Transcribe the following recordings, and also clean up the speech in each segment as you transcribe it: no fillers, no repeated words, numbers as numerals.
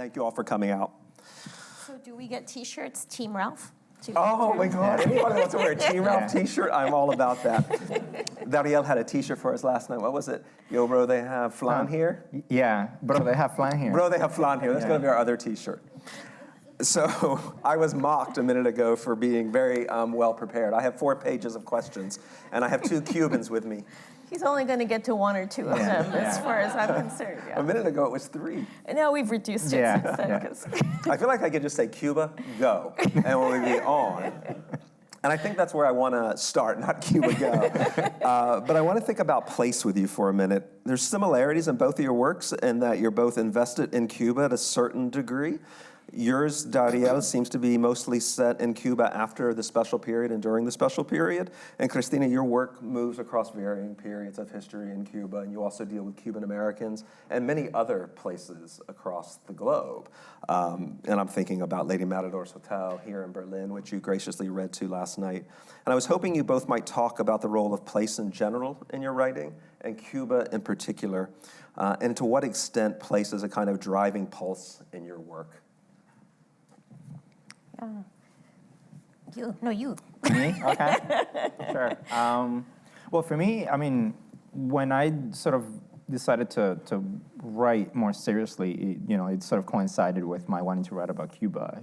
Thank you all for coming out. So do we get T-shirts, Team Ralph? Oh my God, anyone who wants to wear a Team Ralph t-shirt, I'm all about that. Dariel had a t-shirt for us last night. What was it? Yo, bro, they have flan here? Yeah, bro, they have flan here. Bro, they have flan here. That's going to be our other t-shirt. So I was mocked a minute ago for being very well prepared. I have 4 pages of questions, and I have 2 Cubans with me. He's only going to get to 1 or 2 of them, as far as I'm concerned. Yeah. A minute ago, it was 3. And now we've reduced it since then. 'Cause I feel like I could just say, Cuba, go, and we'll be on. And I think that's where I want to start, not Cuba, go. But I want to think about place with you for a minute. There's similarities in both of your works in that you're both invested in Cuba at a certain degree. Yours, Dariel, seems to be mostly set in Cuba after the special period and during the special period. And Cristina, your work moves across varying periods of history in Cuba, and you also deal with Cuban-Americans and many other places across the globe. And I'm thinking about Lady Matador's Hotel here in Berlin, which you graciously read to last night. And I was hoping you both might talk about the role of place in general in your writing, and Cuba in particular, and to what extent place is a kind of driving pulse in your work. you. Me? Okay, sure. Well, for me, I mean, when I sort of decided to write more seriously, it sort of coincided with my wanting to write about Cuba.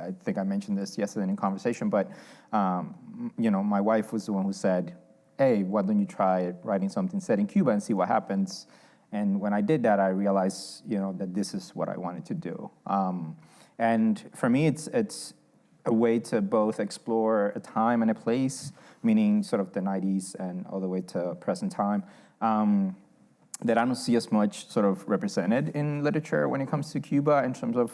I think I mentioned this yesterday in conversation, but, my wife was the one who said, hey, why don't you try writing something set in Cuba and see what happens? And when I did that, I realized, that this is what I wanted to do. And for me, it's a way to both explore a time and a place, meaning sort of the 90s and all the way to present time, that I don't see as much sort of represented in literature when it comes to Cuba in terms of,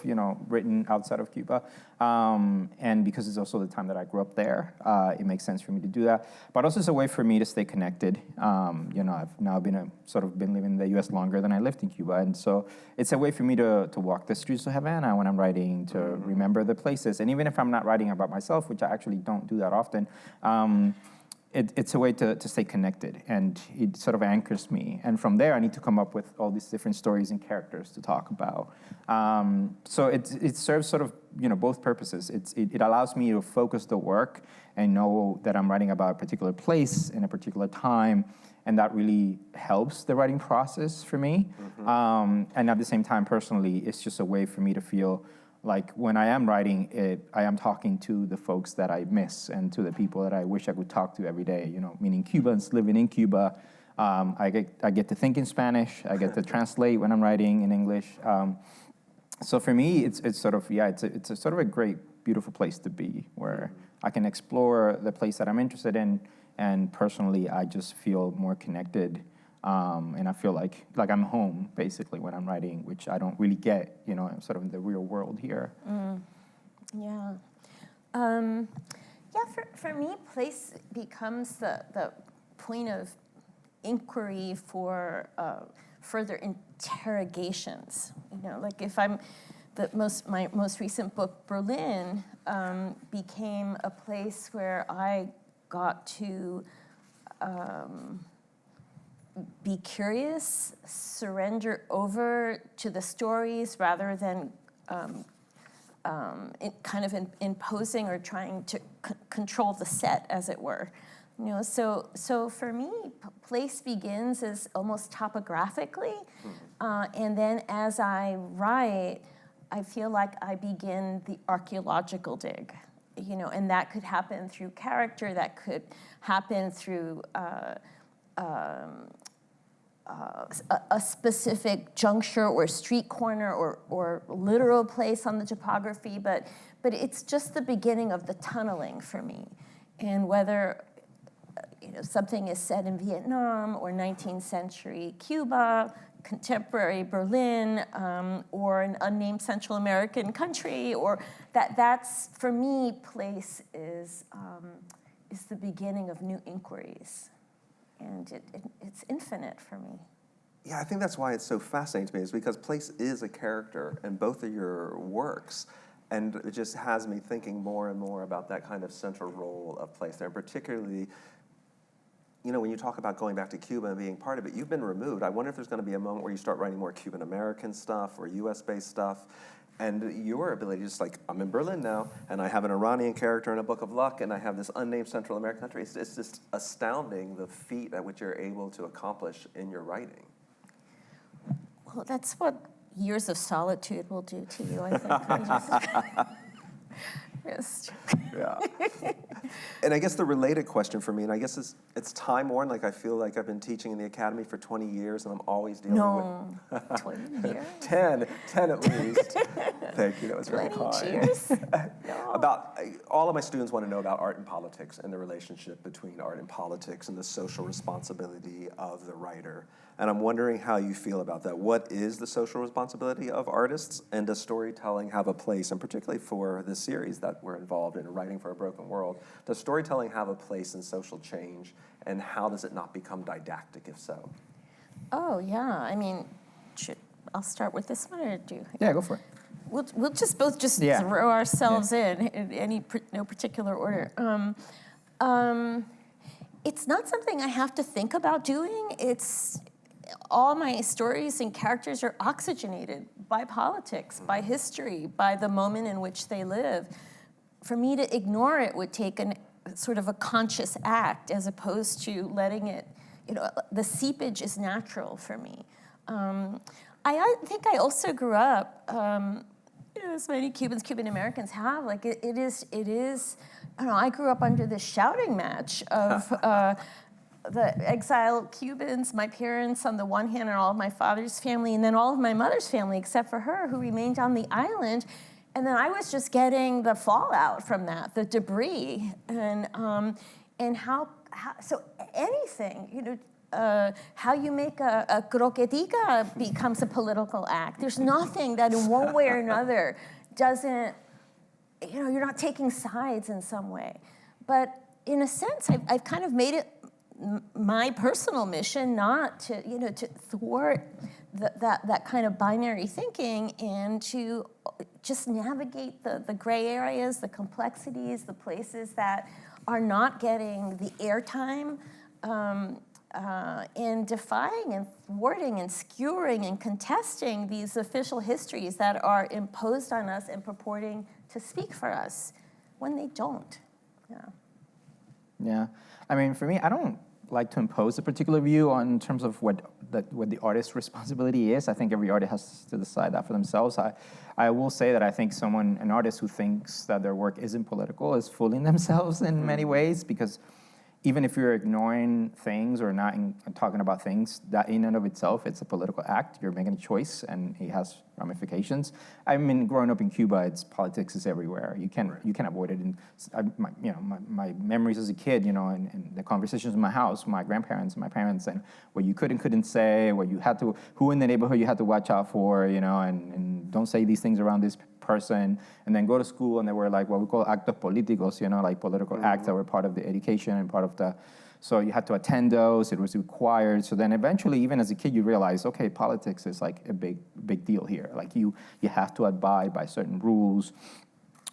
written outside of Cuba. And because it's also the time that I grew up there, it makes sense for me to do that. But also it's a way for me to stay connected. I've now been living in the US longer than I lived in Cuba. And so it's a way for me to walk the streets of Havana when I'm writing, to remember the places. And even if I'm not writing about myself, which I actually don't do that often, it's a way to stay connected, and it sort of anchors me. And from there, I need to come up with all these different stories and characters to talk about. So it serves sort of both purposes. It allows me to focus the work and know that I'm writing about a particular place in a particular time, and that really helps the writing process for me. And at the same time, personally, it's just a way for me to feel like when I am writing it, I am talking to the folks that I miss and to the people that I wish I could talk to every day, meaning Cubans living in Cuba. I get to think in Spanish. I get to translate when I'm writing in English. So for me, it's sort of, it's a sort of a great, beautiful place to be, where I can explore the place that I'm interested in, and personally, I just feel more connected. And I feel like I'm home, basically, when I'm writing, which I don't really get, sort of in the real world here. Yeah. For me, place becomes the point of inquiry for further interrogations. Like if my most recent book, Berlin, became a place where I got to be curious, surrender over to the stories rather than imposing or trying to control the set, as it were. So for me, place begins as almost topographically, and then as I write, I feel like I begin the archaeological dig. And that could happen through character, that could happen through a specific juncture or street corner or literal place on the topography, but it's just the beginning of the tunneling for me. And whether something is set in Vietnam or 19th century Cuba, contemporary Berlin, or an unnamed Central American country, or that's for me, place is the beginning of new inquiries. And it's infinite for me. Yeah, I think that's why it's so fascinating to me, is because place is a character in both of your works. And it just has me thinking more and more about that kind of central role of place there. And particularly, when you talk about going back to Cuba and being part of it, you've been removed. I wonder if there's going to be a moment where you start writing more Cuban-American stuff or US-based stuff. And your ability, just like, I'm in Berlin now, and I have an Iranian character in a Book of Luck, and I have this unnamed Central American country. It's just astounding the feat at which you're able to accomplish in your writing. Well, that's what years of solitude will do to you, I think. Yeah. And I guess the related question for me, and I guess it's time-worn, like I feel like I've been teaching in the academy for 20 years, and I'm always dealing with... 20 years? 10 at least. Thank you, that was very 20 kind. years? No. All of my students want to know about art and politics and the relationship between art and politics and the social responsibility of the writer. And I'm wondering how you feel about that. What is the social responsibility of artists, and does storytelling have a place, and particularly for this series that we're involved in, Writing for a Broken World, does storytelling have a place in social change, and how does it not become didactic, if so? Oh, yeah. I mean, I'll start with this one, or do? Yeah, go for it. We'll just both throw ourselves in no particular order. It's not something I have to think about doing. It's all my stories and characters are oxygenated by politics, by history, by the moment in which they live. For me to ignore it would take sort of a conscious act, as opposed to letting it, the seepage is natural for me. I think I also grew up, as many Cuban-Americans have, like it is, I don't know, I grew up under this shouting match of the exiled Cubans, my parents on the one hand, and all of my father's family, and then all of my mother's family, except for her, who remained on the island. And then I was just getting the fallout from that, the debris, and how so anything, how you make a croquetica becomes a political act. There's nothing that in one way or another doesn't, you're not taking sides in some way. But in a sense, I've kind of made it my personal mission not to, to thwart that kind of binary thinking, and to just navigate the gray areas, the complexities, the places that are not getting the airtime, in defying and thwarting and skewering and contesting these official histories that are imposed on us and purporting to speak for us when they don't. Yeah. I mean, for me, I don't like to impose a particular view in terms of what the artist's responsibility is. I think every artist has to decide that for themselves. I will say that I think an artist who thinks that their work isn't political is fooling themselves in many ways, because even if you're ignoring things or not talking about things, that in and of itself, it's a political act. You're making a choice, and it has ramifications. I mean, growing up in Cuba, politics is everywhere. You can't avoid it. And my memories as a kid, and the conversations in my house, my grandparents and my parents, and what you could and couldn't say, what you had to, who in the neighborhood you had to watch out for, and don't say these things around this person, and then go to school, and they were like what we call actos políticos, like political acts that were part of the education and part of the, so you had to attend those, it was required. So then eventually, even as a kid, you realize, okay, politics is like a big deal here. Like you have to abide by certain rules.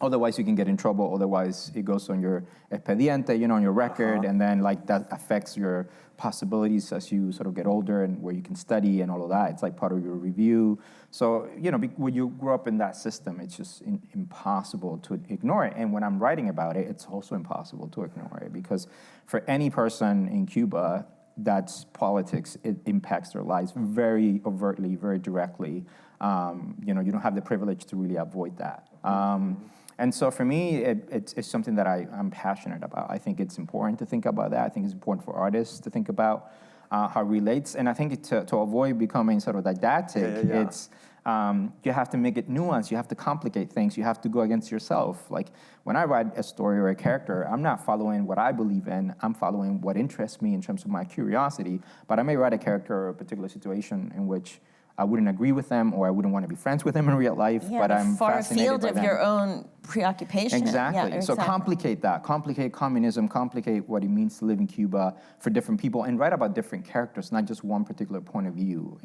Otherwise, you can get in trouble. Otherwise, it goes on your expediente, on your record, and then like that affects your possibilities as you sort of get older, and where you can study and all of that. It's like part of your review. So, when you grow up in that system, it's just impossible to ignore it. And when I'm writing about it, it's also impossible to ignore it, because for any person in Cuba, that's politics. It impacts their lives very overtly, very directly. You don't have the privilege to really avoid that. And so for me, it's something that I'm passionate about. I think it's important to think about that. I think it's important for artists to think about how it relates. And I think to avoid becoming sort of didactic, it's you have to make it nuanced. You have to complicate things. You have to go against yourself. Like when I write a story or a character, I'm not following what I believe in. I'm following what interests me in terms of my curiosity. But I may write a character or a particular situation in which I wouldn't agree with them, or I wouldn't want to be friends with them in real life, but I'm far fascinated afield by of them. your own preoccupation. Exactly. Yeah, So complicate that. Complicate communism. Complicate what it means to live in Cuba for different people, and write about different characters, not just one particular point of view.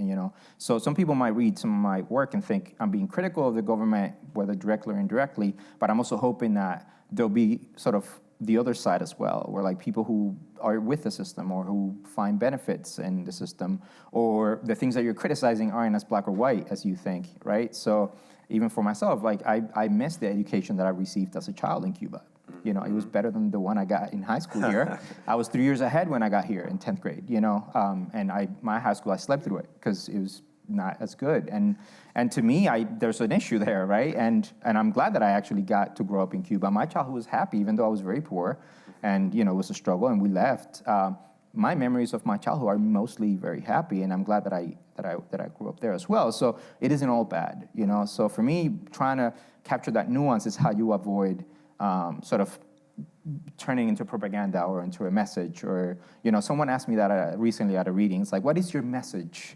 So some people might read some of my work and think I'm being critical of the government, whether directly or indirectly. But I'm also hoping that there'll be sort of the other side as well, where like people who are with the system or who find benefits in the system, or the things that you're criticizing aren't as black or white as you think, right? So even for myself, like I miss the education that I received as a child in Cuba. You know, it was better than the one I got in high school here. I was 3 years ahead when I got here in 10th grade, you know, and my high school, I slept through it because it was not as good. And to me, there's an issue there, right? And I'm glad that I actually got to grow up in Cuba. My childhood was happy, even though I was very poor, and you know, it was a struggle, and we left. My memories of my childhood are mostly very happy, and I'm glad that I grew up there as well. So it isn't all bad, you know. So for me, trying to capture that nuance is how you avoid sort of turning into propaganda or into a message. Or, you know, someone asked me that recently at a reading. It's like, what is your message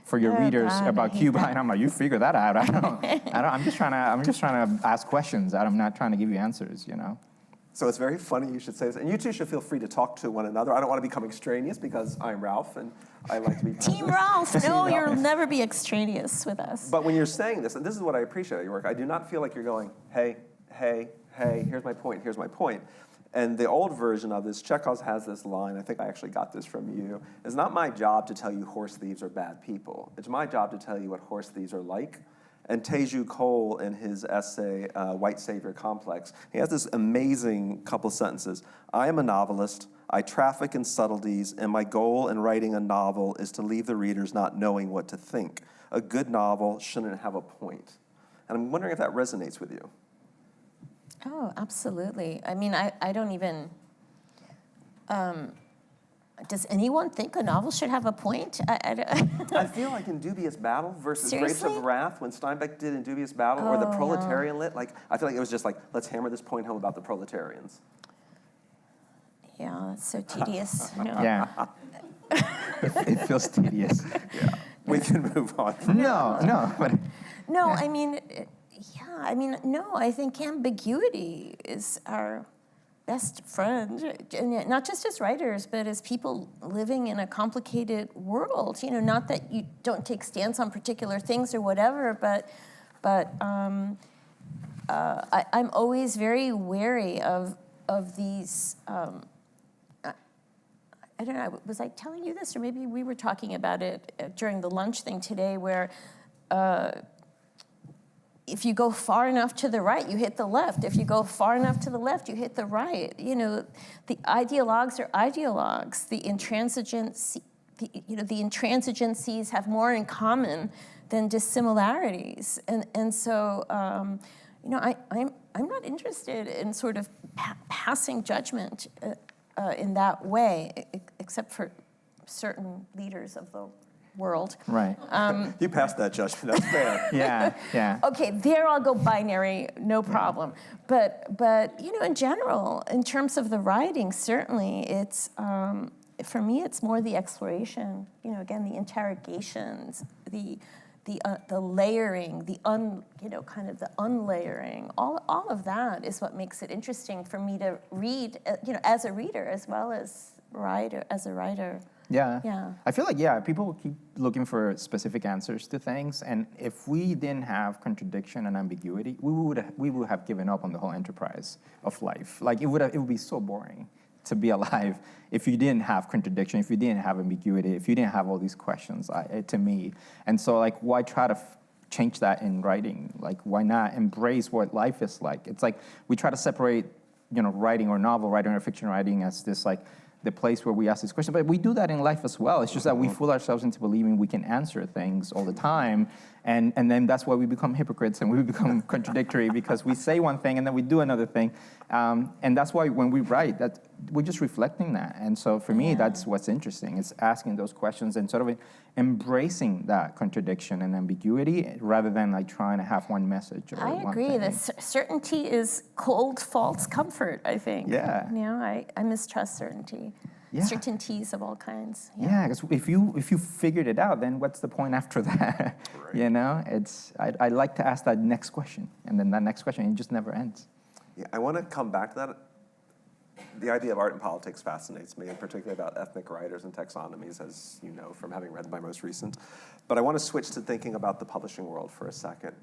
for your readers about Cuba? And I'm like, you figure that out. I'm just trying to ask questions. I'm not trying to give you answers, you know. So it's very funny you should say this. And you two should feel free to talk to one another. I don't want to become extraneous because I'm Ralph and I like to be Team Ralph. No, you'll never be extraneous with us. But when you're saying this, and this is what I appreciate about your work, I do not feel like you're going, hey, here's my point. And the old version of this, Chekhov has this line, I think I actually got this from you, it's not my job to tell you horse thieves are bad people. It's my job to tell you what horse thieves are like. And Teju Cole, in his essay, White Savior Complex, he has this amazing couple sentences. I am a novelist, I traffic in subtleties, and my goal in writing a novel is to leave the readers not knowing what to think. A good novel shouldn't have a point. And I'm wondering if that resonates with you. Oh, absolutely. I mean, I don't even, does anyone think a novel should have a point? I feel like in Dubious Battle versus Grapes of Wrath, when Steinbeck did in Dubious Battle, or the Proletarian Lit, like, I feel like it was just like, let's hammer this point home about the proletarians. Yeah, that's so tedious. No. Yeah. It feels tedious. Yeah. We can move on. No, I mean, no, I think ambiguity is our best friend, and not just as writers, but as people living in a complicated world. You know, not that you don't take stance on particular things or whatever, but I'm always very wary of these. I don't know. Was I telling you this, or maybe we were talking about it during the lunch thing today, where. If you go far enough to the right, you hit the left. If you go far enough to the left, you hit the right. You know, the ideologues are ideologues. The intransigencies have more in common than dissimilarities. And so, you know, I'm not interested in sort of passing judgment in that way, except for certain leaders of the world. Right. You passed that judgment. That's fair. Yeah. Okay, there I'll go binary, no problem. But you know, in general, in terms of the writing, certainly it's for me it's more the exploration. You know, again, the interrogations, the layering, kind of the unlayering. All of that is what makes it interesting for me to read. You know, as a reader as well as as a writer. Yeah. I feel like, people keep looking for specific answers to things, and if we didn't have contradiction and ambiguity, we would have given up on the whole enterprise of life. Like, it would be so boring to be alive if you didn't have contradiction, if you didn't have ambiguity, if you didn't have all these questions, to me. And so, like, why try to change that in writing? Like, why not embrace what life is like? It's like we try to separate, you know, writing or novel writing or fiction writing as this, like, the place where we ask these questions, but we do that in life as well. It's just that we fool ourselves into believing we can answer things all the time, and then that's why we become hypocrites and we become contradictory, because we say one thing and then we do another thing, and that's why when we write, that we're just reflecting that. And so for me, that's what's interesting. It's asking those questions and sort of embracing that contradiction and ambiguity rather than like trying to have one message or I one agree. thing. The certainty is cold, false comfort, I think. Yeah. You know, I mistrust certainty. Yeah. Certainties of all kinds. Yeah, because if you figured it out, then what's the point after that? Right. You know, I like to ask that next question, and then that next question, it just never ends. Yeah, I want to come back to that. The idea of art and politics fascinates me, and particularly about ethnic writers and taxonomies, as you know from having read my most recent. But I want to switch to thinking about the publishing world for a second.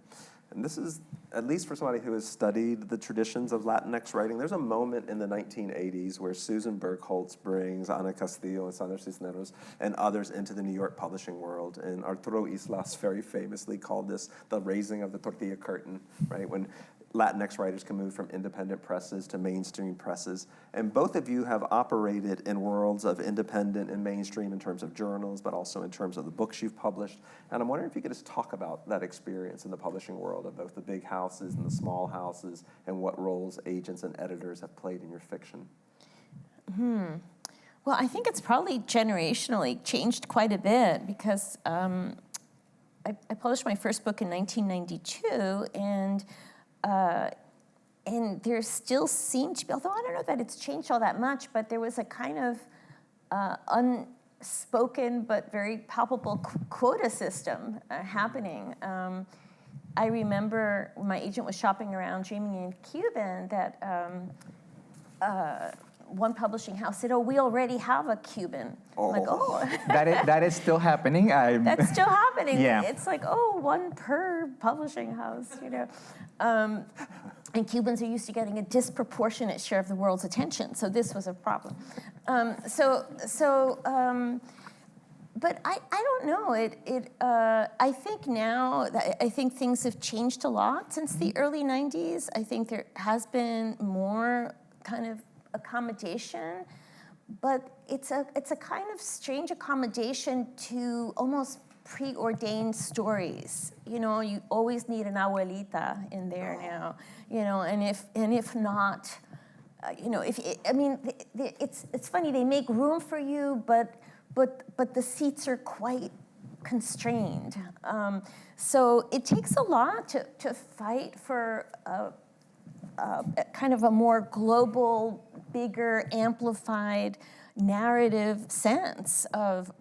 And this is, at least for somebody who has studied the traditions of Latinx writing, there's a moment in the 1980s where Susan Bergholtz brings Ana Castillo and Sandra Cisneros and others into the New York publishing world. And Arturo Islas very famously called this the raising of the tortilla curtain, right? When Latinx writers can move from independent presses to mainstream presses. And both of you have operated in worlds of independent and mainstream in terms of journals, but also in terms of the books you've published. And I'm wondering if you could just talk about that experience in the publishing world of both the big houses and the small houses, and what roles agents and editors have played in your fiction. Well, I think it's probably generationally changed quite a bit, because I published my first book in 1992, and there still seemed to be, although I don't know that it's changed all that much, but there was a kind of unspoken but very palpable quota system happening. I remember when my agent was shopping around Dreaming in Cuban that one publishing house said, "Oh, we already have a Cuban." I'm like, "Oh." That is still happening. That's still happening. Yeah. It's like, oh, one per publishing house, you know. And Cubans are used to getting a disproportionate share of the world's attention, so this was a problem. But I don't know. I think now, I think things have changed a lot since the early 90s. I think there has been more kind of accommodation, but it's a kind of strange accommodation to almost preordained stories. You know, you always need an abuelita in there now. You know, and if not, you know, it's funny, they make room for you, but the seats are quite constrained. So it takes a lot to fight for kind of a more global, bigger, amplified narrative sense of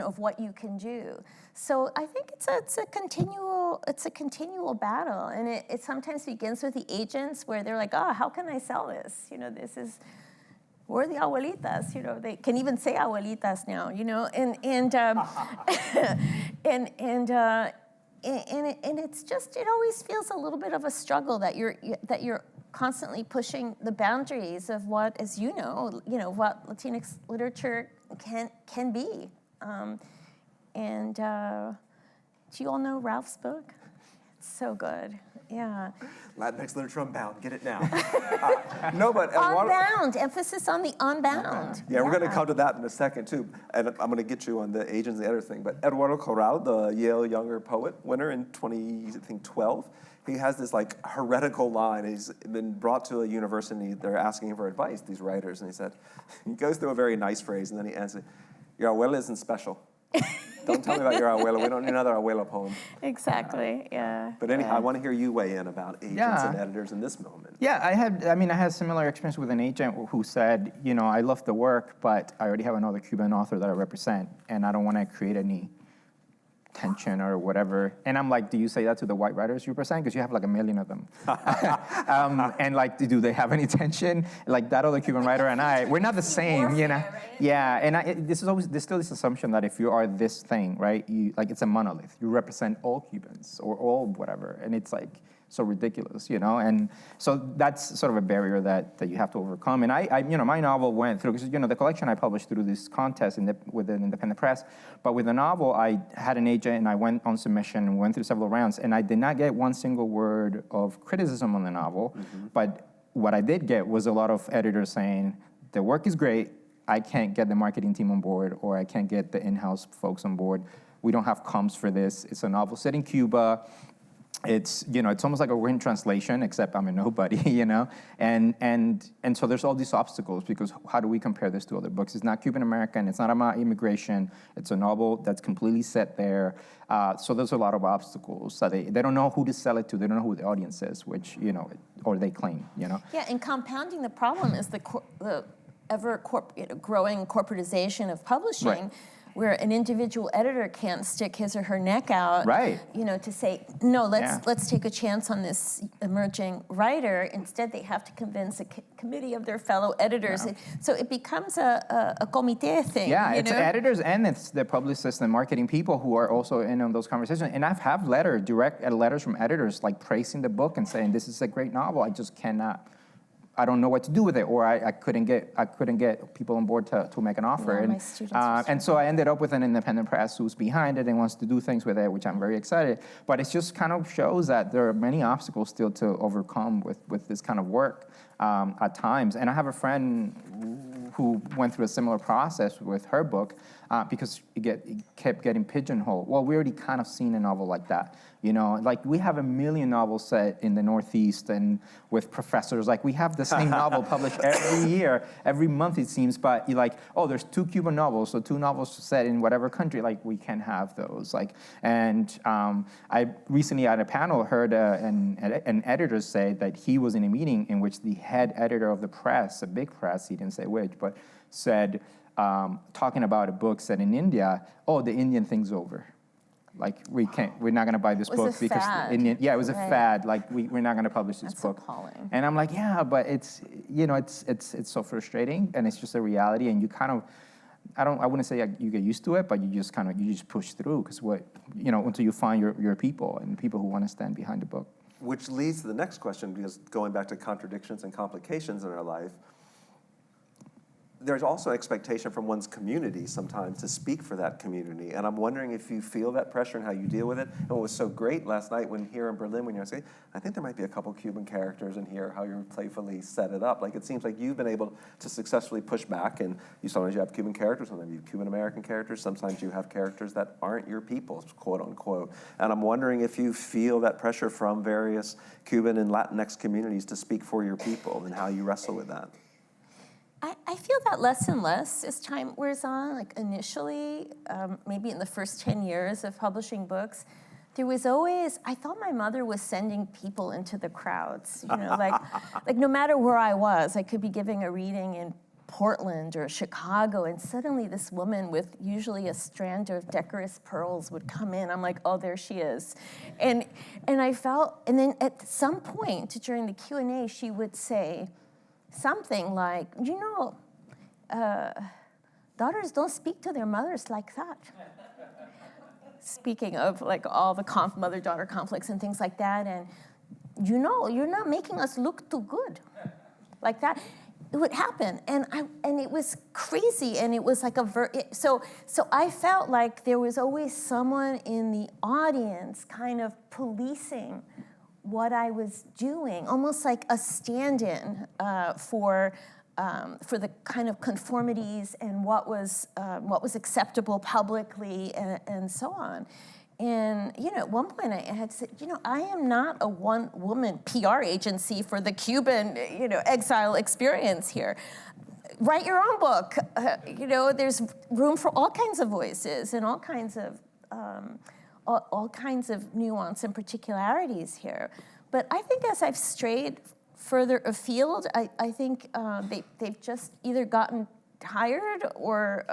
of what you can do. So I think it's a continual battle, and it sometimes begins with the agents where they're like, "Oh, how can I sell this? You know, we're the abuelitas. You know, they can even say abuelitas now. You know, and it's just, it always feels a little bit of a struggle that you're constantly pushing the boundaries of what, as you know, what Latinx literature can be. Do you all know Ralph's book? It's so good. Yeah. Latinx Literature Unbound, get it now. No, but Unbound, emphasis on the unbound. Yeah, we're going to come to that in a second too, and I'm going to get you on the agents and the editor thing. But Eduardo Corral, the Yale Younger Poet winner in 2012, he has this like heretical line. He's been brought to a university. They're asking him for advice, these writers, and he goes through a very nice phrase, and then he answers, "Your abuela isn't special. Don't tell me about your abuela. We don't need another abuela poem." Exactly, yeah. But anyhow, I want to hear you weigh in about agents and editors in this moment. Yeah, I had a similar experience with an agent who said, I love the work, but I already have another Cuban author that I represent, and I don't want to create any tension or whatever. And I'm like, do you say that to the white writers you represent? Because you have like a million of them. And like, do they have any tension? Like that other Cuban writer and I, we're not the same, Right? Yeah, and there's still this assumption that if you are this thing, right, it's a monolith. You represent all Cubans or all whatever, and it's like so ridiculous, And so that's sort of a barrier that you have to overcome. And I my novel went through, because the collection I published through this contest with an independent press, but with the novel I had an agent and I went on submission and went through several rounds, and I did not get one single word of criticism on the novel, but what I did get was a lot of editors saying, the work is great, I can't get the marketing team on board, or I can't get the in-house folks on board. We don't have comps for this. It's a novel set in Cuba. It's it's almost like a written translation, except I'm a nobody, and so there's all these obstacles, because how do we compare this to other books? It's not Cuban-American, it's not about immigration, it's a novel that's completely set there. So there's a lot of obstacles. So they don't know who to sell it to, they don't know who the audience is, which or they claim, Yeah, and compounding the problem is the ever growing corporatization of publishing. Right. where an individual editor can't stick his or her neck out, Right. to say, no, Yeah. let's take a chance on this emerging writer. Instead, they have to convince a committee of their fellow editors. Yeah. So it becomes a comité thing. Yeah, you it's know? editors and it's the publicists and marketing people who are also in on those conversations. And I've had direct letters from editors like praising the book and saying this is a great novel. I don't know what to do with it, or I couldn't get people on board to make an offer. Yeah, my students were And so I ended up with an independent press who's behind it and wants to do things with it, which I'm very excited. But it just kind of shows that there are many obstacles still to overcome with this kind of work at times. And I have a friend who went through a similar process with her book because it kept getting pigeonholed. Well, we already kind of seen a novel like that. Like we have 1 million novels set in the Northeast and with professors. Like we have the same novel published every year, every month it seems. But you're like, oh, there's 2 Cuban novels, so 2 novels set in whatever country. Like we can have those. And I recently at a panel heard an editor say that he was in a meeting in which the head editor of the press, a big press, he didn't say which, but said, talking about a book set in India, oh, the Indian thing's over. Like we're not going to buy this book because it was a fad. Like we're not going to publish this book. Appalling. And I'm like, yeah, but it's so frustrating, and it's just a reality. And you kind of, I wouldn't say you get used to it, but you just push through because until you find your people and people who want to stand behind the book. Which leads to the next question, because going back to contradictions and complications in our life, there's also expectation from one's community sometimes to speak for that community. And I'm wondering if you feel that pressure and how you deal with it. And what was so great last night here in Berlin when you were saying, I think there might be a couple Cuban characters in here, how you playfully set it up. Like it seems like you've been able to successfully push back, and sometimes you have Cuban characters, sometimes you have Cuban-American characters, sometimes you have characters that aren't your people, quote unquote. And I'm wondering if you feel that pressure from various Cuban and Latinx communities to speak for your people and how you wrestle with that. I feel that less and less as time wears on. Like initially, maybe in the first 10 years of publishing books, there was always, I thought my mother was sending people into the crowds. Like no matter where I was, I could be giving a reading in Portland or Chicago, and suddenly this woman with usually a strand of decorous pearls would come in. I'm like, oh, there she is. And I felt, and then at some point during the Q&A, she would say, something like, daughters don't speak to their mothers like that. Speaking of like all the mother-daughter conflicts and things like that, and you're not making us look too good, like that. It would happen, and it was crazy, and it was like so I felt like there was always someone in the audience kind of policing what I was doing, almost like a stand-in for the kind of conformities and what was acceptable publicly and so on. And at one point I had said, I am not a one-woman PR agency for the Cuban, exile experience here. Write your own book. There's room for all kinds of voices and all kinds of nuance and particularities here. But I think as I've strayed further afield, I think they've just either gotten tired or,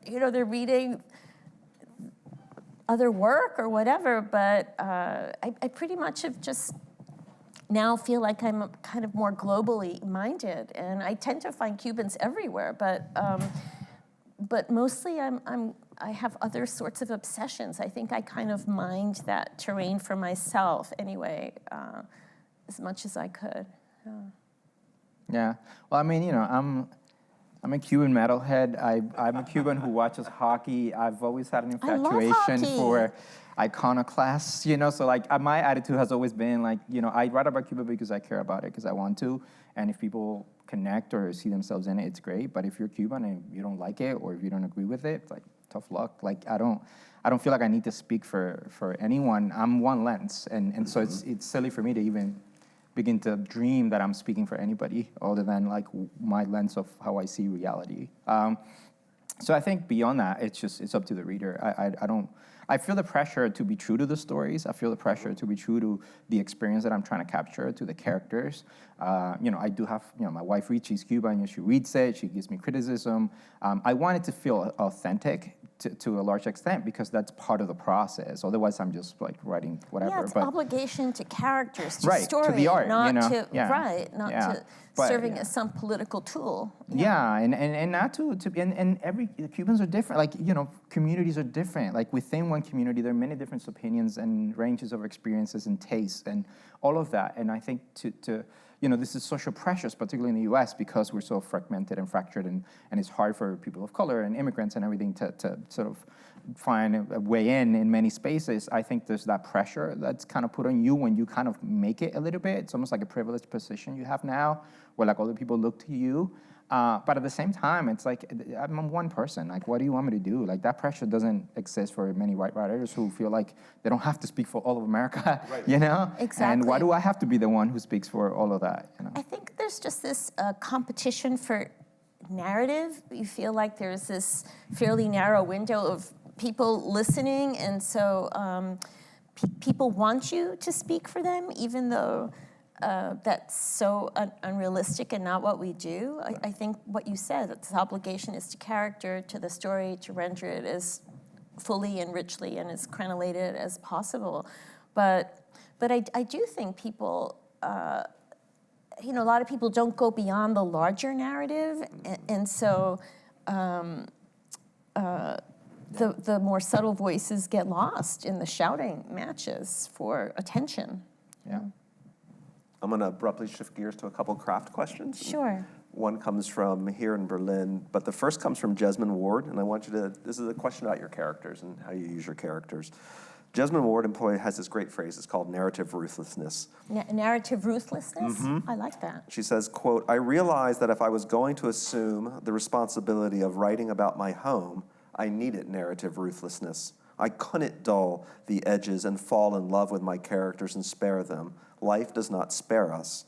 they're reading other work or whatever. But I pretty much have just now feel like I'm kind of more globally minded. And I tend to find Cubans everywhere, but mostly I have other sorts of obsessions. I think I kind of mined that terrain for myself anyway, as much as I could. Yeah. Well, I mean, I'm a Cuban metalhead. I'm a Cuban who watches hockey. I've always had an infatuation for iconoclasts, So like my attitude has always been like, I write about Cuba because I care about it, because I want to. And if people connect or see themselves in it, it's great. But if you're Cuban and you don't like it, or if you don't agree with it, it's like tough luck. Like I don't feel like I need to speak for anyone. I'm one lens, and so it's silly for me to even begin to dream that I'm speaking for anybody other than like my lens of how I see reality. So I think beyond that, it's up to the reader. I feel the pressure to be true to the stories. I feel the pressure to be true to the experience that I'm trying to capture, to the characters. I do have, my wife reads, she's Cuban, she reads it, she gives me criticism. I want it to feel authentic to a large extent because that's part of the process. Otherwise, I'm just like writing whatever. Yeah, it's obligation to characters, to right, story, to the art, not to to serving as some political tool. Yeah, and not to and every Cubans are different. Like communities are different. Like within one community, there are many different opinions and ranges of experiences and tastes and all of that. And I think to this is social pressures, particularly in the U.S., because we're so fragmented and fractured, and it's hard for people of color and immigrants and everything to sort of find a way in many spaces. I think there's that pressure that's kind of put on you when you kind of make it a little bit. It's almost like a privileged position you have now, where like other people look to you. But at the same time, it's like, I'm one person. Like, what do you want me to do? Like, that pressure doesn't exist for many white writers who feel like they don't have to speak for all of America, right. Exactly. And why do I have to be the one who speaks for all of that, I think there's just this competition for narrative. You feel like there's this fairly narrow window of people listening, and so people want you to speak for them, even though that's so unrealistic and not what we do. I think what you said, that this obligation is to character, to the story, to render it as fully and richly and as crenellated as possible. But I do think people, a lot of people don't go beyond the larger narrative, and so the more subtle voices get lost in the shouting matches for attention. Yeah. I'm going to abruptly shift gears to a couple craft questions. Sure. One comes from here in Berlin, but the first comes from Jesmyn Ward, and I want you to, this is a question about your characters and how you use your characters. Jesmyn Ward has this great phrase, it's called narrative ruthlessness. Narrative ruthlessness? I like that. She says, quote, I realized that if I was going to assume the responsibility of writing about my home, I needed narrative ruthlessness. I couldn't dull the edges and fall in love with my characters and spare them. Life does not spare us,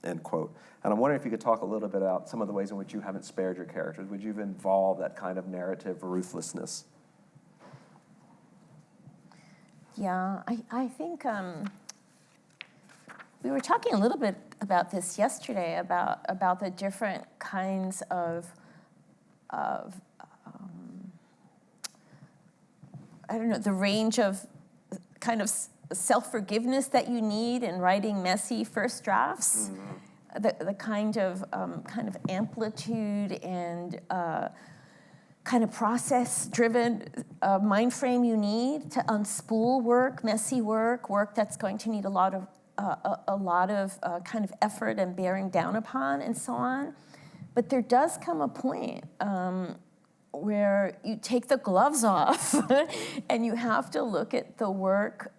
end quote. And I'm wondering if you could talk a little bit about some of the ways in which you haven't spared your characters. Would you have involved that kind of narrative ruthlessness? Yeah, I think we were talking a little bit about this yesterday, about the different kinds of I don't know, the range of kind of self-forgiveness that you need in writing messy first drafts, the kind of amplitude and kind of process-driven mind frame you need to unspool work, messy work that's going to need a lot of kind of effort and bearing down upon, and so on. But there does come a point where you take the gloves off and you have to look at the work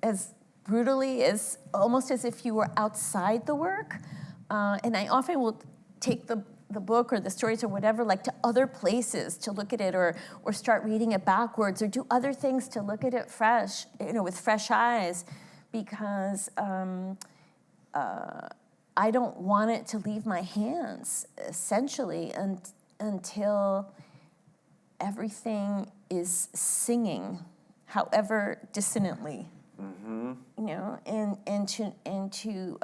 as brutally, as almost as if you were outside the work. And I often will take the book or the stories or whatever, like to other places to look at it, or start reading it backwards, or do other things to look at it fresh, with fresh eyes, because I don't want it to leave my hands, essentially, until everything is singing, however dissonantly, and to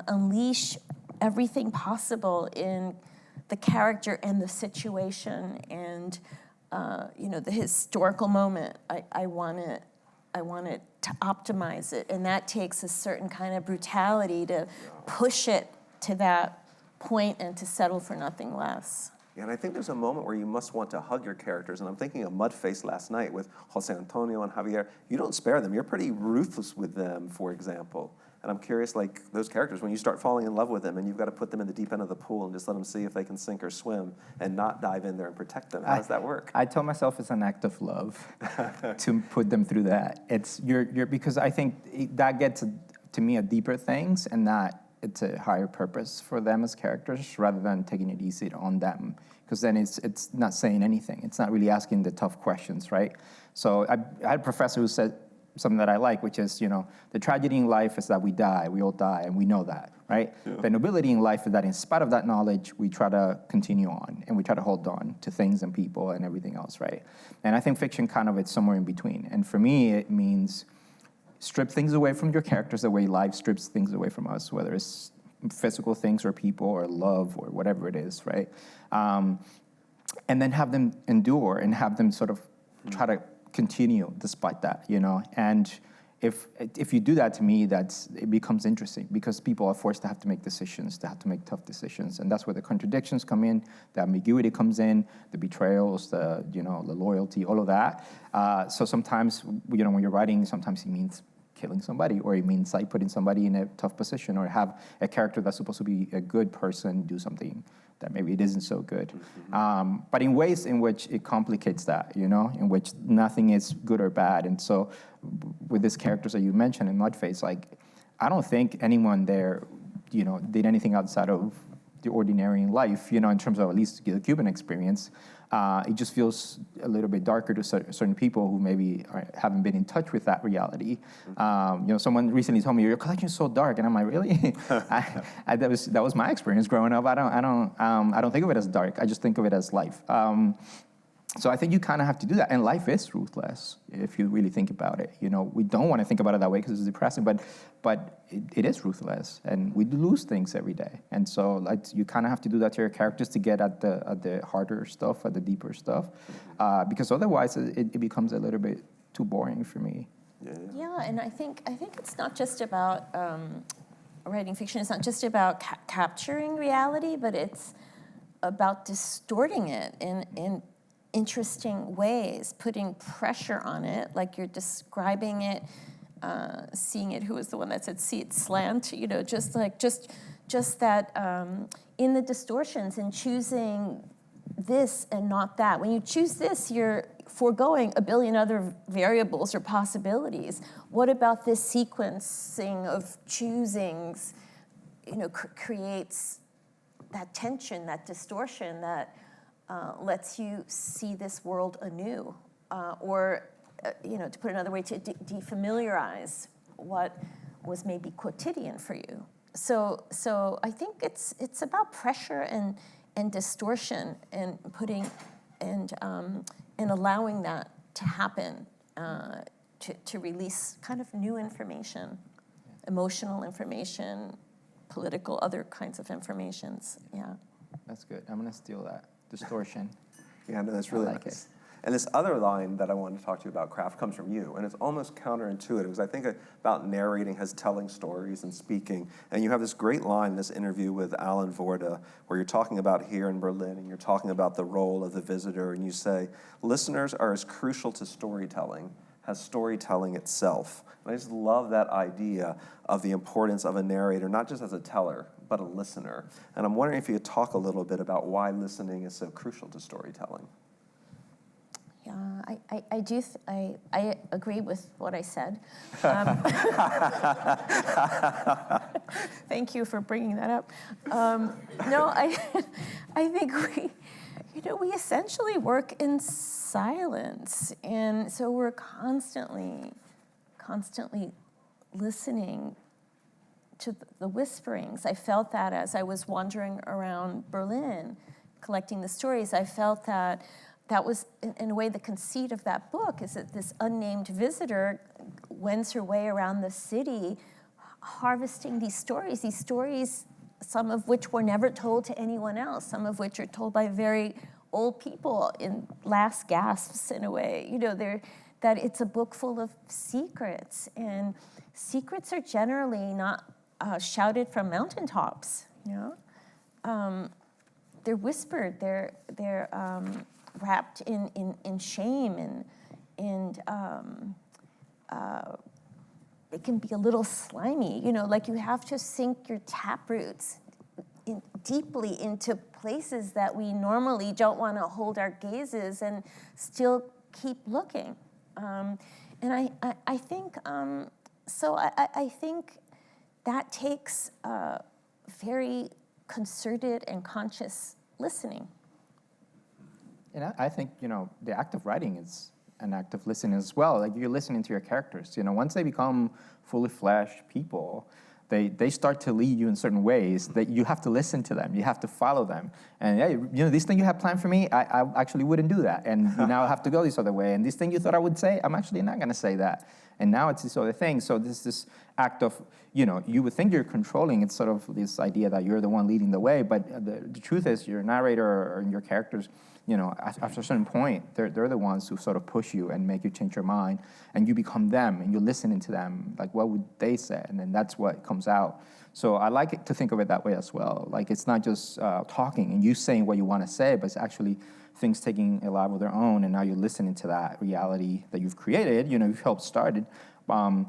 unleash everything possible in the character and the situation and the historical moment. I want it to optimize it, and that takes a certain kind of brutality to push it to that point and to settle for nothing less. Yeah, and I think there's a moment where you must want to hug your characters, and I'm thinking of Mudface last night with Jose Antonio and Javier. You don't spare them. You're pretty ruthless with them, for example. And I'm curious, like, those characters, when you start falling in love with them and you've got to put them in the deep end of the pool and just let them see if they can sink or swim and not dive in there and protect them. How does that work? I tell myself it's an act of love to put them through that. It's you're because I think that gets to me at deeper things, and that it's a higher purpose for them as characters rather than taking it easy on them, because then it's not saying anything. It's not really asking the tough questions, right? So I had a professor who said, something that I like, which is, the tragedy in life is that we die, we all die, and we know that, right? Yeah. The nobility in life is that in spite of that knowledge, we try to continue on, and we try to hold on to things and people and everything else, right? And I think fiction kind of, it's somewhere in between. And for me, it means strip things away from your characters the way life strips things away from us, whether it's physical things or people or love or whatever it is, right? And then have them endure and have them sort of try to continue despite that, And if you do that, to me, it becomes interesting because people are forced to have to make decisions, to have to make tough decisions, and that's where the contradictions come in, the ambiguity comes in, the betrayals, the loyalty, all of that. So sometimes, when you're writing, sometimes it means killing somebody, or it means like putting somebody in a tough position, or have a character that's supposed to be a good person do something that maybe it isn't so good. Mm-hmm. But in ways in which it complicates that, in which nothing is good or bad. And so with these characters that you mentioned in Mudface, like, I don't think anyone there, did anything outside of the ordinary in life, in terms of at least the Cuban experience. It just feels a little bit darker to certain people who maybe haven't been in touch with that reality. Someone recently told me, "Your collection is so dark," and I'm like, "Really?" That was my experience growing up. I don't think of it as dark. I just think of it as life. So I think you kind of have to do that, and life is ruthless if you really think about it. We don't want to think about it that way because it's depressing, but it is ruthless, and we do lose things every day. And so you kind of have to do that to your characters to get at the harder stuff, at the deeper stuff, because otherwise it becomes a little bit too boring for me. Yeah, and I think it's not just about writing fiction. It's not just about capturing reality, but it's about distorting it in interesting ways, putting pressure on it, like you're describing it, seeing it. Who was the one that said "see it slant"? Just that in the distortions and choosing this and not that. When you choose this, you're foregoing a billion other variables or possibilities. What about this sequencing of choosings? Creates that tension, that distortion that. Lets you see this world anew, or to put it another way, to defamiliarize what was maybe quotidian for you. So I think it's about pressure and distortion and putting and allowing that to happen, to release kind of new information, emotional information, political, other kinds of informations. Yeah. That's good. I'm gonna steal that. Distortion. Yeah, no, that's really nice. And this other line that I wanted to talk to you about, craft, comes from you, and it's almost counterintuitive, because I think about narrating as telling stories and speaking, and you have this great line in this interview with Alan Vorda, where you're talking about here in Berlin, and you're talking about the role of the visitor, and you say, listeners are as crucial to storytelling as storytelling itself. And I just love that idea of the importance of a narrator, not just as a teller, but a listener. And I'm wondering if you could talk a little bit about why listening is so crucial to storytelling. Yeah, I agree with what I said. Thank you for bringing that up. No, I think we essentially work in silence, and so we're constantly listening to the whisperings. I felt that as I was wandering around Berlin, collecting the stories. I felt that was, in a way, the conceit of that book, is that this unnamed visitor wends her way around the city, harvesting these stories, some of which were never told to anyone else, some of which are told by very old people in last gasps, in a way. That it's a book full of secrets, and secrets are generally not shouted from mountaintops. They're whispered. They're wrapped in shame, and it can be a little slimy. Like you have to sink your taproots deeply into places that we normally don't want to hold our gazes and still keep looking. And I think so. I think that takes very concerted and conscious listening. And I think, the act of writing is an act of listening as well. Like you're listening to your characters. Once they become fully fleshed people, they start to lead you in certain ways that you have to listen to them. You have to follow them. And hey, this thing you have planned for me, I actually wouldn't do that. And you now have to go this other way. And this thing you thought I would say, I'm actually not going to say that. And now it's this other thing. So this act of, you would think you're controlling. It's sort of this idea that you're the one leading the way. But the truth is your narrator or your characters, after a certain point, they're the ones who sort of push you and make you change your mind. And you become them, and you're listening to them. Like, what would they say? And then that's what comes out. So I like it to think of it that way as well. Like, it's not just talking and you saying what you want to say, but it's actually things taking a life of their own, and now you're listening to that reality that you've created, you've helped start it. But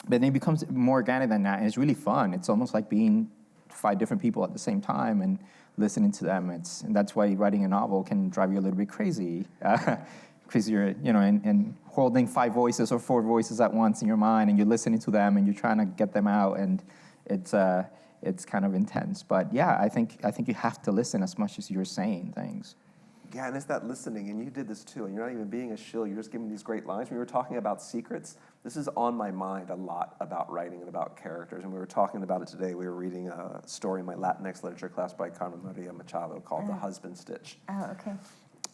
then it becomes more organic than that, and it's really fun. It's almost like being 5 different people at the same time and listening to them. And that's why writing a novel can drive you a little bit crazy. Because you're, and holding 5 voices or 4 voices at once in your mind, and you're listening to them, and you're trying to get them out, and it's kind of intense. But yeah, I think you have to listen as much as you're saying things. Yeah, and it's that listening, and you did this too, and you're not even being a shill, you're just giving these great lines. We were talking about secrets. This is on my mind a lot about writing and about characters, and we were talking about it today. We were reading a story in my Latinx literature class by Carmen Maria Machado called The Husband Stitch. Oh, okay.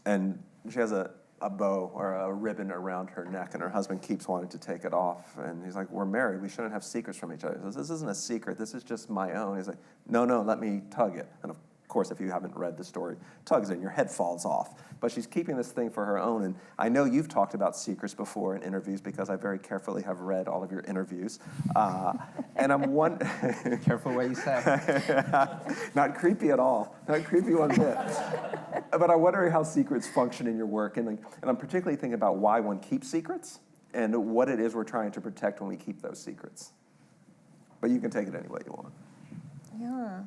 And she has a bow or a ribbon around her neck, and her husband keeps wanting to take it off. And he's like, we're married, we shouldn't have secrets from each other. He says, this isn't a secret, this is just my own. He's like, no, let me tug it. And of course, if you haven't read the story, tugs it and your head falls off. But she's keeping this thing for her own. And I know you've talked about secrets before in interviews because I very carefully have read all of your interviews. And I'm wondering... Careful what you say. Not creepy at all. Not creepy one bit. But I'm wondering how secrets function in your work. And I'm particularly thinking about why one keeps secrets and what it is we're trying to protect when we keep those secrets. But you can take it any way you want. Yeah.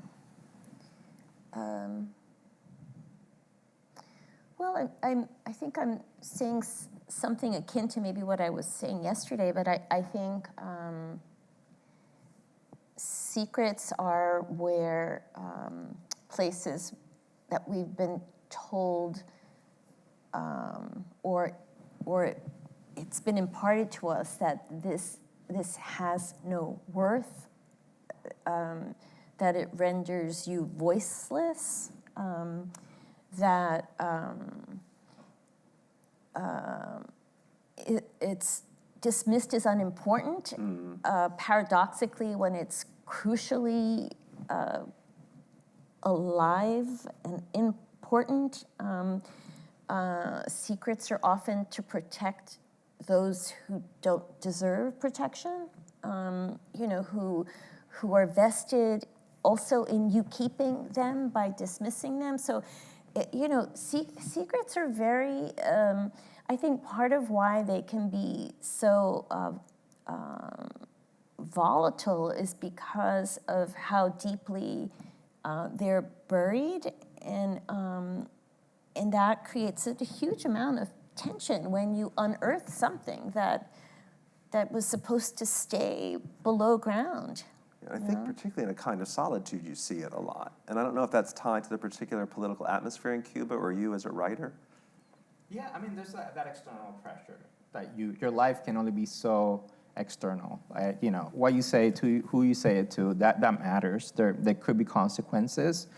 Well, I think I'm saying something akin to maybe what I was saying yesterday, but I think secrets are where places that we've been told or it's been imparted to us that this has no worth, that it renders you voiceless, that it's dismissed as unimportant, paradoxically when it's crucially alive and important. Secrets are often to protect those who don't deserve protection, who are vested also in you keeping them by dismissing them. So, secrets are very, I think part of why they can be so volatile is because of how deeply they're buried, and that creates a huge amount of tension when you unearth something that was supposed to stay below ground. I think particularly in a kind of solitude you see it a lot. And I don't know if that's tied to the particular political atmosphere in Cuba or you as a writer. Yeah, I mean, there's that external pressure that your life can only be so external. What you say to who you say it to, that matters. There could be consequences.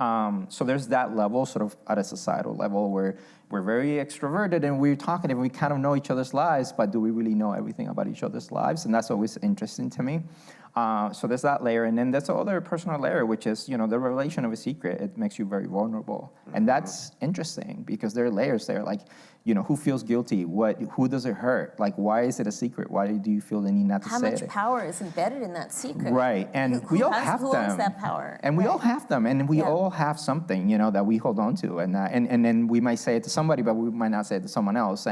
So there's that level, sort of at a societal level, where we're very extroverted and we're talking and we kind of know each other's lives, but do we really know everything about each other's lives? And that's always interesting to me. So there's that layer, and then there's the other personal layer, which is, the revelation of a secret. It makes you very vulnerable, and that's interesting because there are layers there, like, who feels guilty? Who does it hurt? Like, why is it a secret? Why do you feel the need not to say it? How much power is embedded in that secret? Right, and we all have them. Who owns that power? And we all have them, and we all have something, that we hold on to, and then we might say it to somebody, but we might not say it to someone else,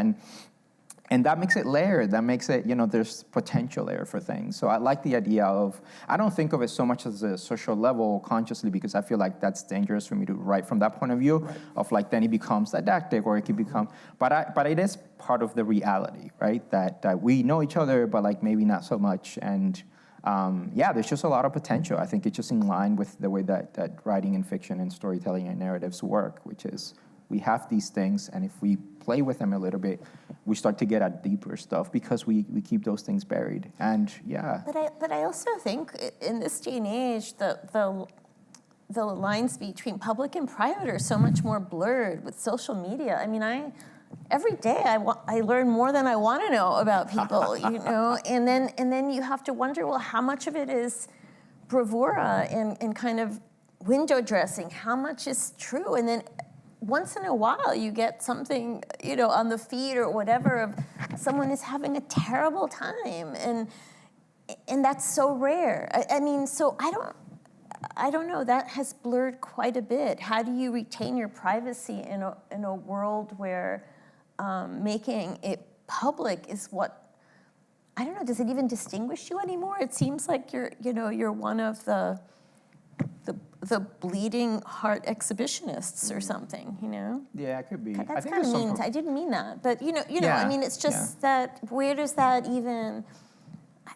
and that makes it layered. That makes it, there's potential there for things. So I like the idea of, I don't think of it so much as a social level consciously because I feel like that's dangerous for me to write from that point of view, of like then it becomes didactic or it can become, but it is part of the reality, right? That we know each other, but like maybe not so much. And there's just a lot of potential. I think it's just in line with the way that writing and fiction and storytelling and narratives work, which is we have these things, and if we play with them a little bit, we start to get at deeper stuff because we keep those things buried. And yeah. But I also think in this day and age, the lines between public and private are so much more blurred with social media. I mean, every day I learn more than I want to know about people, you know, and then you have to wonder, well, how much of it is bravura and kind of window dressing? How much is true? And then once in a while you get something, you know, on the feed or whatever of someone is having a terrible time, and that's so rare. I mean, so I don't know, that has blurred quite a bit. How do you retain your privacy in a world where making it public is what, I don't know, does it even distinguish you anymore? It seems like you're one of the bleeding heart exhibitionists or something, you know? Yeah, it could be. That's kind of mean. I didn't mean that, but you know. Yeah, I mean, it's just that. Where does that even?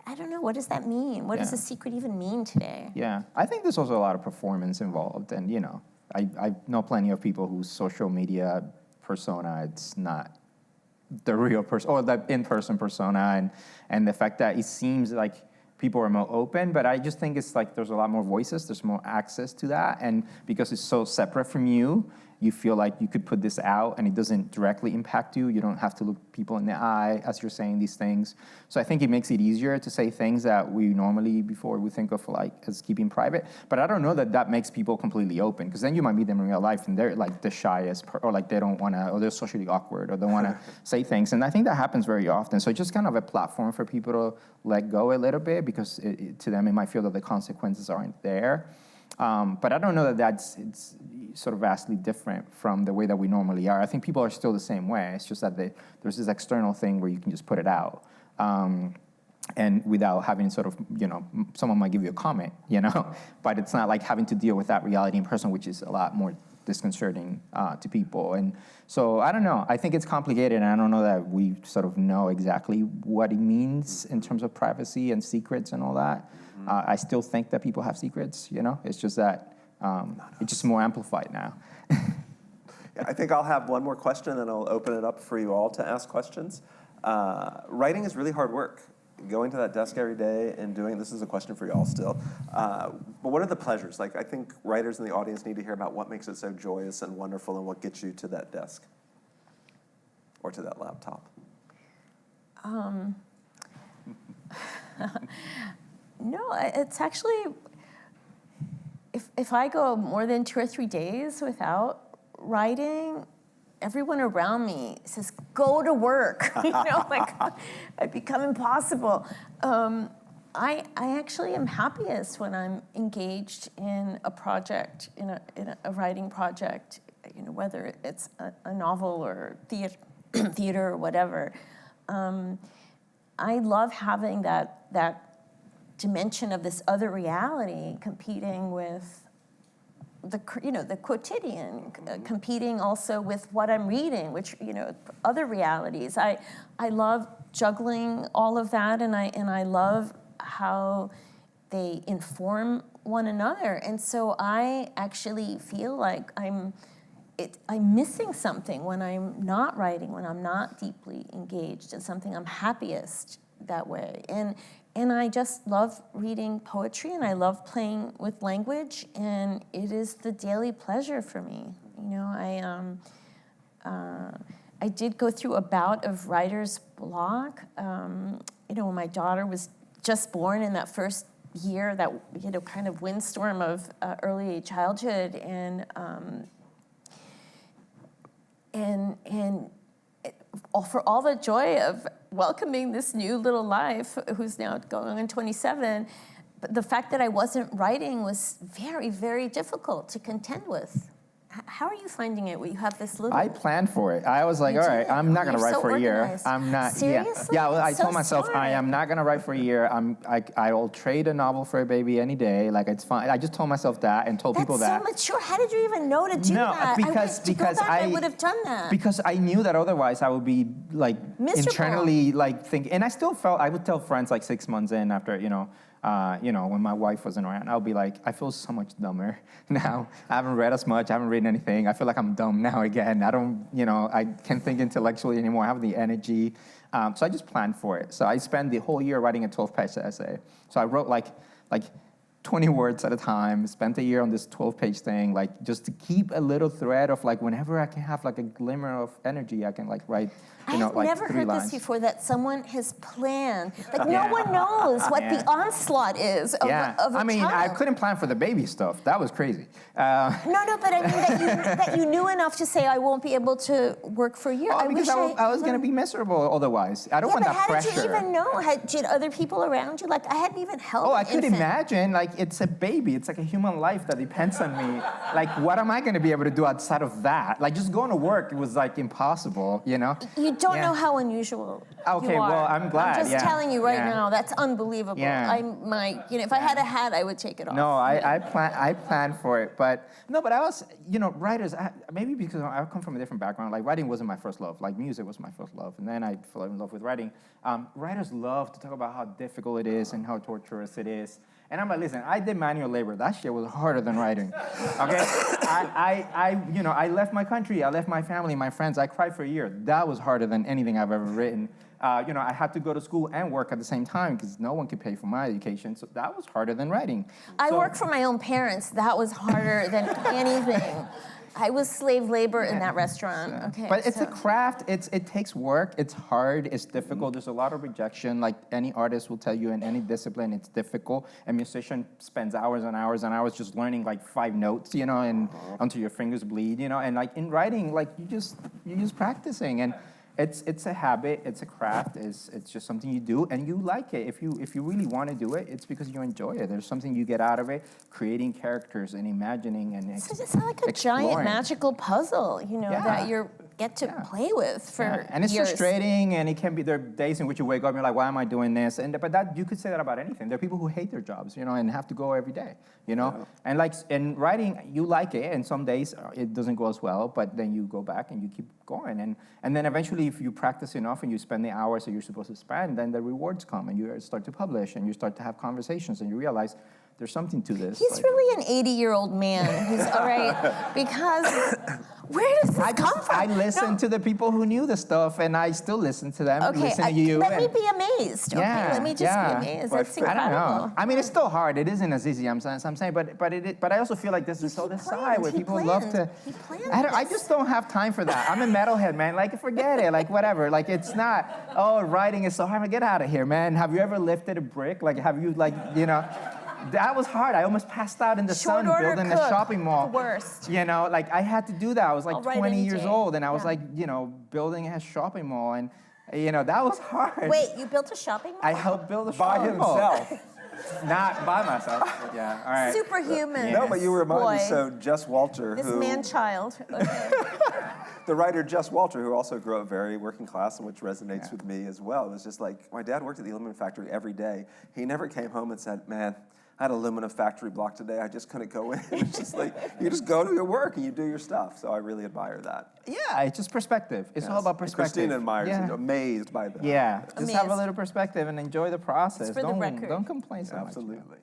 I don't know. What does that mean? What does the secret even mean today? Yeah, I think there's also a lot of performance involved, and you know, I know plenty of people whose social media persona, it's not the real person or the in-person persona, and the fact that it seems like people are more open, but I just think it's like there's a lot more voices, there's more access to that, and because it's so separate from you, you feel like you could put this out and it doesn't directly impact you. You don't have to look people in the eye as you're saying these things. So I think it makes it easier to say things that we normally before we think of like as keeping private. But I don't know that that makes people completely open, because then you might meet them in real life and they're like the shyest, or like they don't want to, or they're socially awkward, or they want to say things. And I think that happens very often. So just kind of a platform for people to let go a little bit, because to them it might feel that the consequences aren't there. But I don't know that it's sort of vastly different from the way that we normally are. I think people are still the same way. It's just that there's this external thing where you can just put it out. And without having sort of, you know, someone might give you a comment, you know, but it's not like having to deal with that reality in person, which is a lot more disconcerting to people. And so I don't know. I think it's complicated, and I don't know that we sort of know exactly what it means in terms of privacy and secrets and all that. I still think that people have secrets, you know? It's just that it's just more amplified now. Yeah, I think I'll have one more question, and then I'll open it up for you all to ask questions. Writing is really hard work. Going to that desk every day and doing, this is a question for you all still, but what are the pleasures? Like, I think writers in the audience need to hear about what makes it so joyous and wonderful and what gets you to that desk or to that laptop. No, it's actually, if I go more than 2 or 3 days without writing, everyone around me says, go to work. You know, like, I become impossible. I actually am happiest when I'm engaged in a project, in a writing project, you know, whether it's a novel or theater or whatever. I love having that dimension of this other reality competing with the quotidian, competing also with what I'm reading, which, you know, other realities. I love juggling all of that, and I love how they inform one another. And so I actually feel like I'm missing something when I'm not writing, when I'm not deeply engaged in something. I'm happiest that way. And I just love reading poetry, and I love playing with language, and it is the daily pleasure for me. You know, I did go through a bout of writer's block. You know, when my daughter was just born, in that first year, that, you know, kind of windstorm of early childhood, and for all the joy of welcoming this new little life, who's now going on 27, but the fact that I wasn't writing was very, very difficult to contend with. How are you finding it when you have this little... I planned for it. I was like, all right, I'm not going to write for a year. I'm not. Seriously? Yeah, well, I So told myself smart. I am not going to write for a year. I will trade a novel for a baby any day. Like, it's fine. I just told myself that and told people that. That's so mature. How did you even know to do that? I would have done that. Because I knew that otherwise I would be like Miserable. internally like thinking, and I still felt, I would tell friends like 6 months in after, you know, When my wife wasn't around, I'll be like, I feel so much dumber now. I haven't read as much. I haven't written anything. I feel like I'm dumb now again. I can't think intellectually anymore. I have the energy. So I just planned for it. So I spent the whole year writing a 12-page essay. So I wrote like 20 words at a time, spent a year on this 12-page thing, like just to keep a little thread of like whenever I can have like a glimmer of energy, I can like write, I've like never 3 heard lines. this before, that someone has planned. Like, no one knows what the onslaught is of, of a I mean, child. I couldn't plan for the baby stuff. That was crazy. No, but I mean that you knew enough to say, I won't be able to work for a year. Because I was going to be miserable otherwise. I don't want but that how pressure. did you even know? Did other people around you? Like, I hadn't even held Oh, an I could infant. imagine, like, it's a baby. It's like a human life that depends on me. Like, what am I going to be able to do outside of that? Like, just going to work, it was, like, impossible, You don't know how unusual Okay, you are. well, I'm glad, I'm just telling you right yeah. now, that's unbelievable. Yeah. I might, if I had a hat, I would take it off. No, I planned for it, but I was, writers. Maybe because I come from a different background. Like writing wasn't my first love. Like music was my first love, and then I fell in love with writing. Writers love to talk about how difficult it is and how torturous it is. And I'm like, listen, I did manual labor. That shit was harder than writing. Okay, I left my country. I left my family, my friends. I cried for a year. That was harder than anything I've ever written. I had to go to school and work at the same time because no one could pay for my education. So that was harder than writing. I worked for my own parents. That was harder than anything. I was slave labor in that restaurant. Okay, but it's a craft. It takes work. It's hard. It's difficult. There's a lot of rejection. Like any artist will tell you in any discipline, it's difficult. A musician spends hours and hours and hours just learning like 5 notes, and until your fingers bleed, And like in writing, like you're just practicing and. It's a habit, it's a craft, it's just something you do, and you like it. If you really want to do it, it's because you enjoy it. There's something you get out of it, creating characters and imagining and it's like a giant magical puzzle, that you get to play with for And it's years. frustrating, and there are days in which you wake up and you're like, why am I doing this? But that you could say that about anything. There are people who hate their jobs, and have to go every day, And like in writing, you like it, and some days it doesn't go as well, but then you go back and you keep going, and then eventually, if you practice enough and you spend the hours that you're supposed to spend, then the rewards come, and you start to publish, and you start to have conversations, and you realize there's something to this. He's really an 80-year-old man who's all right, because where does this come from? I listened to the people who knew the stuff, and I still listen to them. Okay, listen to you. let me be amazed. Okay, let me just be amazed. That's incredible. I don't know. I mean, it's still hard. It isn't as easy. I'm saying, but I also feel like there's this other side where people love to. I just don't have time for that. I'm a metalhead, man. Like, forget it. Like, whatever. Like, it's not. Oh, writing is so hard. Get out of here, man. Have you ever lifted a brick? Like, have you That was hard. I almost passed out in the sun building a shopping mall. The worst. Like I had to do that. I was like 20 years old, and I was like, building a shopping mall, and that was hard. Wait, you built a shopping mall? I helped build a shopping mall. By himself. Not by myself. Yeah, all right. Superhuman. Yes. No, but you remind me, Boy. so Jess Walter, This who... man-child. Okay. The writer Jess Walter, who also grew up very working class, and which resonates with me as well. It was just like, my dad worked at the aluminum factory every day. He never came home and said, man, I had an aluminum factory block today. I just couldn't go in. It's just like, you just go to your work and you do your stuff. So I really admire that. Yeah, it's just perspective. It's all about perspective. Christina admires it, amazed by that. Yeah, just have a Amazed. little perspective and enjoy the process. It's for the record. Don't complain so much. Absolutely.